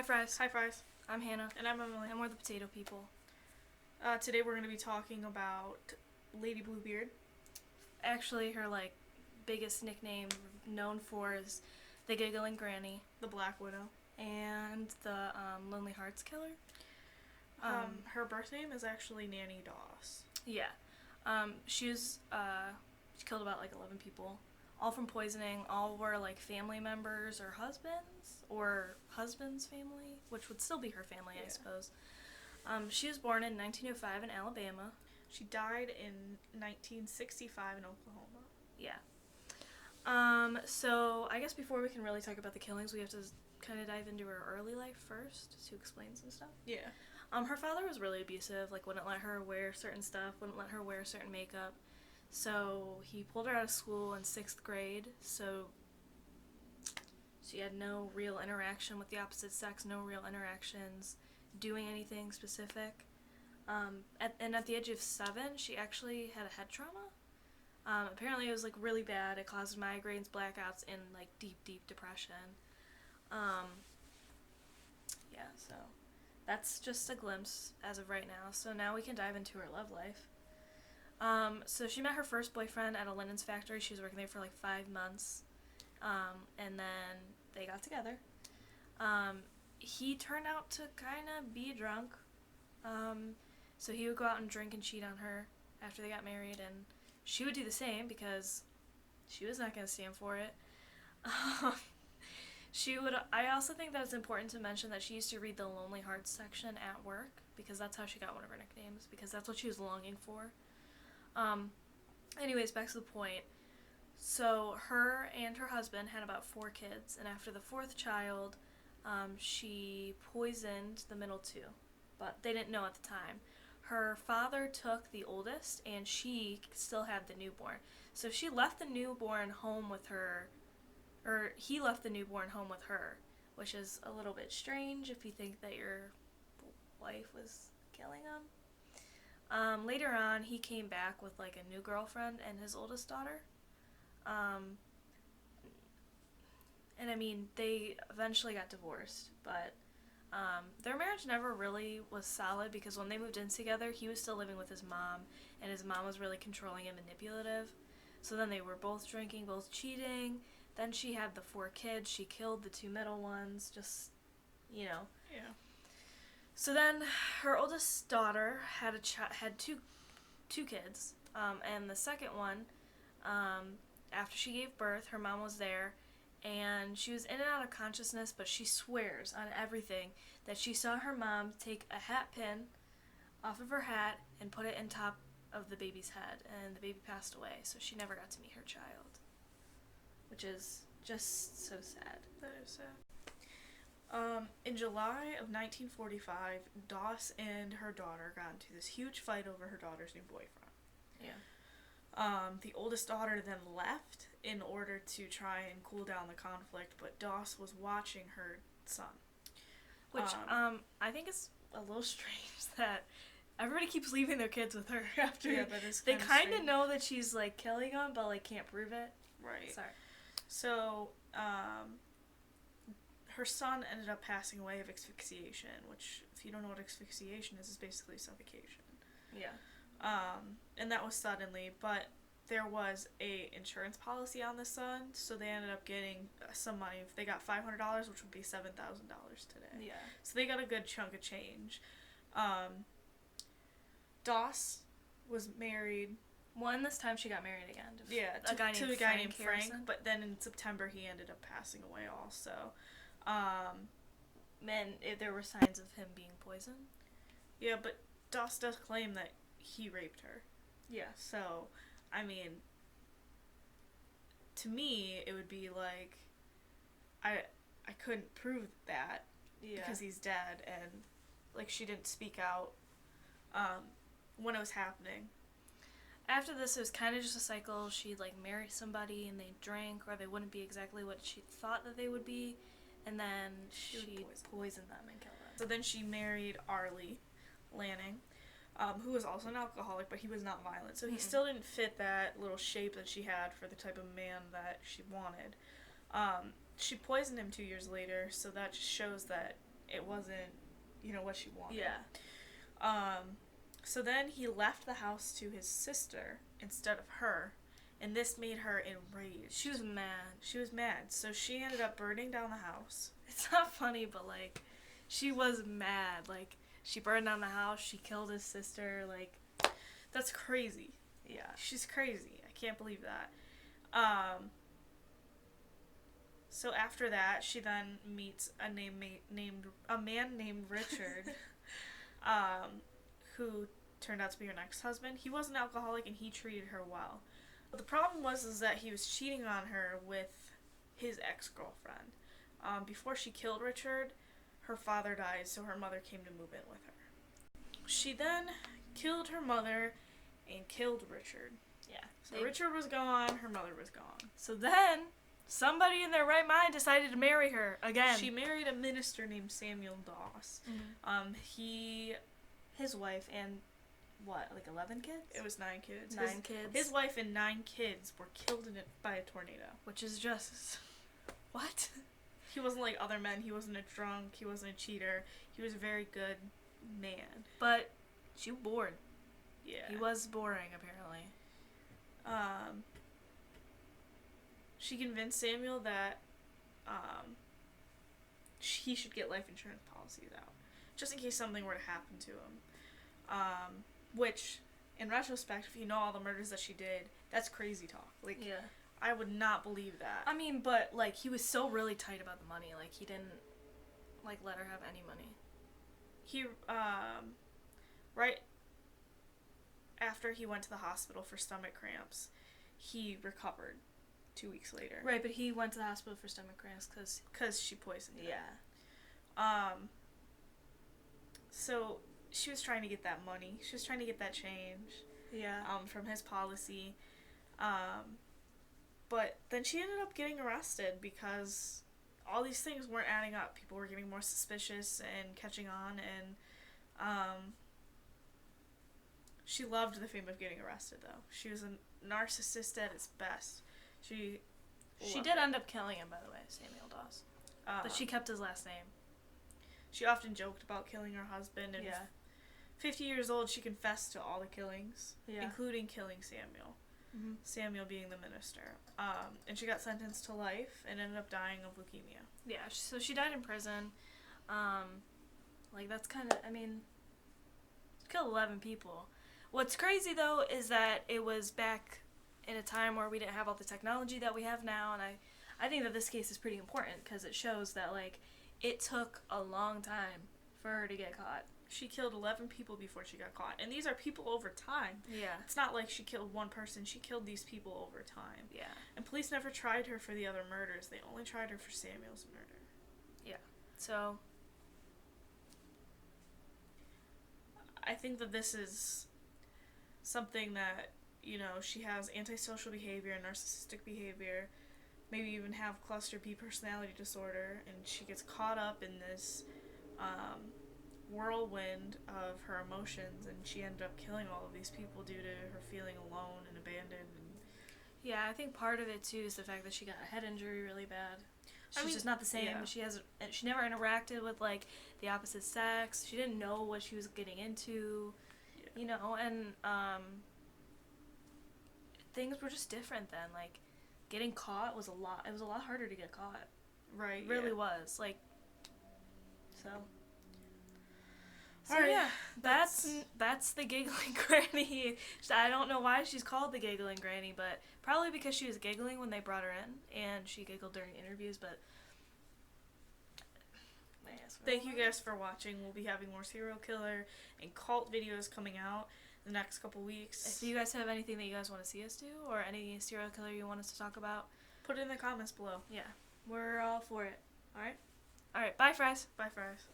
Fries. Hi, Fries. I'm Hannah. And I'm Emily. And we're the Potato People. Today we're going to be talking about Lady Bluebeard. Actually, her, biggest nickname known for is the Giggling Granny. The Black Widow. And the Lonely Hearts Killer. Her birth name is actually Nanny Doss. Yeah. She killed about, 11 people. All from poisoning. All were, family members or husband's family, which would still be her family, I suppose. She was born in 1905 in Alabama. She died in 1965 in Oklahoma. Yeah. So I guess before we can really talk about the killings, we have to kind of dive into her early life first to explain some stuff. Yeah. Her father was really abusive, wouldn't let her wear certain stuff, wouldn't let her wear certain makeup. So he pulled her out of school in 6th grade, so she had no real interaction with the opposite sex, no real interactions, doing anything specific. At the age of 7, she actually had a head trauma. Apparently it was, really bad. It caused migraines, blackouts, and, deep, deep depression. So that's just a glimpse as of right now. So now we can dive into her love life. So she met her first boyfriend at a linens factory. She was working there for 5 months. And then they got together. He turned out to kind of be a drunk. So he would go out and drink and cheat on her after they got married, and she would do the same because she was not going to stand for it. I also think that it's important to mention that she used to read the Lonely Hearts section at work because that's how she got one of her nicknames, because that's what she was longing for. Anyways, back to the point. So her and her husband had about 4 kids, and after the 4th child, she poisoned the middle 2, but they didn't know at the time. Her father took the oldest, and she still had the newborn. So she left the newborn home with her, or he left the newborn home with her, which is a little bit strange if you think that your wife was killing him. Later on, he came back with, a new girlfriend and his oldest daughter. They eventually got divorced, but their marriage never really was solid because when they moved in together, he was still living with his mom, and his mom was really controlling and manipulative. So then they were both drinking, both cheating. Then she had the 4 kids. She killed the 2 middle ones, Yeah. So then her oldest daughter had two kids, and the second one, after she gave birth, her mom was there, and she was in and out of consciousness, but she swears on everything that she saw her mom take a hat pin off of her hat and put it in top of the baby's head, and the baby passed away, so she never got to meet her child, which is just so sad. That is sad. In July of 1945, Doss and her daughter got into this huge fight over her daughter's new boyfriend. Yeah. The oldest daughter then left in order to try and cool down the conflict, but Doss was watching her son. Which, I think is a little strange that everybody keeps leaving their kids with her after. Yeah, that is they kind of know that she's, killing them, but, can't prove it. Right. Sorry. So, her son ended up passing away of asphyxiation, which, if you don't know what asphyxiation is basically suffocation. Yeah. And that was suddenly, but there was a insurance policy on the son, so they ended up getting some money. They got $500, which would be $7,000 today. Yeah. So they got a good chunk of change. Doss was married. This time she got married again. To a guy named Frank, but then in September he ended up passing away also. There were signs of him being poisoned. Yeah, but Doss does claim that he raped her. Yeah. So, to me, it would be I couldn't prove that because he's dead, and, she didn't speak out, when it was happening. After this, it was kind of just a cycle. She'd, marry somebody, and they'd drink, or they wouldn't be exactly what she thought that they would be, and then she'd poison them and kill them. So then she married Arlie Lanning, who was also an alcoholic, but he was not violent. So he still didn't fit that little shape that she had for the type of man that she wanted. She poisoned him 2 years later, so that just shows that it wasn't, what she wanted. Yeah. So then he left the house to his sister instead of her, and this made her enraged. She was mad. She was mad, so she ended up burning down the house. It's not funny, but, like, she was mad. Like, she burned down the house, she killed his sister, like... That's crazy. Yeah. She's crazy. I can't believe that. So after that, she then meets a man named Richard, who turned out to be her next husband. He was an alcoholic and he treated her well. But the problem was that he was cheating on her with his ex-girlfriend. Before she killed Richard, her father died, so her mother came to move in with her. She then killed her mother and killed Richard. Yeah. So Richard was gone, her mother was gone. So then, somebody in their right mind decided to marry her again. She married a minister named Samuel Doss. Mm-hmm. His wife and, what, like 11 kids? It was 9 kids. 9 kids. His wife and 9 kids were killed by a tornado. Which is just... What? He wasn't like other men. He wasn't a drunk. He wasn't a cheater. He was a very good man. But she was bored. Yeah. He was boring, apparently. She convinced Samuel that he should get life insurance policies out, just in case something were to happen to him. Which, in retrospect, if you know all the murders that she did, that's crazy talk. Like, yeah. I would not believe that. I mean, but, like, he was so really tight about the money. Like, he didn't, like, let her have any money. He, right after he went to the hospital for stomach cramps, he recovered 2 weeks later. Right, but he went to the hospital for stomach cramps because she poisoned him. Yeah. So she was trying to get that money. She was trying to get that change. Yeah. From his policy. But then she ended up getting arrested because all these things weren't adding up. People were getting more suspicious and catching on, and she loved the fame of getting arrested, though. She was a narcissist at its best. She did end up killing him, by the way, Samuel Doss. But she kept his last name. She often joked about killing her husband, and yeah. 50 years old, she confessed to all the killings, yeah. including killing Samuel. Mm-hmm. Samuel being the minister. And she got sentenced to life and ended up dying of leukemia. Yeah, so she died in prison. Like, that's kind of, I mean, she killed 11 people. What's crazy, though, is that it was back in a time where we didn't have all the technology that we have now, and I think that this case is pretty important because it shows that, like, it took a long time for her to get caught. She killed 11 people before she got caught. And these are people over time. Yeah. It's not like she killed one person. She killed these people over time. Yeah. And police never tried her for the other murders. They only tried her for Samuel's murder. Yeah. So I think that this is something that, she has antisocial behavior, narcissistic behavior, maybe even have cluster B personality disorder, and she gets caught up in this whirlwind of her emotions, and she ended up killing all of these people due to her feeling alone and abandoned. Yeah, I think part of it too is the fact that she got a head injury really bad. She's just not the same. Yeah. She never interacted with, like, the opposite sex. She didn't know what she was getting into, and things were just different then. Like, getting caught was it was a lot harder to get caught. Right. It really was. Like, so Alright, yeah, that's the giggling granny. I don't know why she's called the giggling granny, but probably because she was giggling when they brought her in, and she giggled during interviews, but... Thank you guys for watching. We'll be having more serial killer and cult videos coming out in the next couple weeks. If you guys have anything that you guys want to see us do, or any serial killer you want us to talk about, put it in the comments below. Yeah, we're all for it. Alright, bye, Fries. Bye, Fries.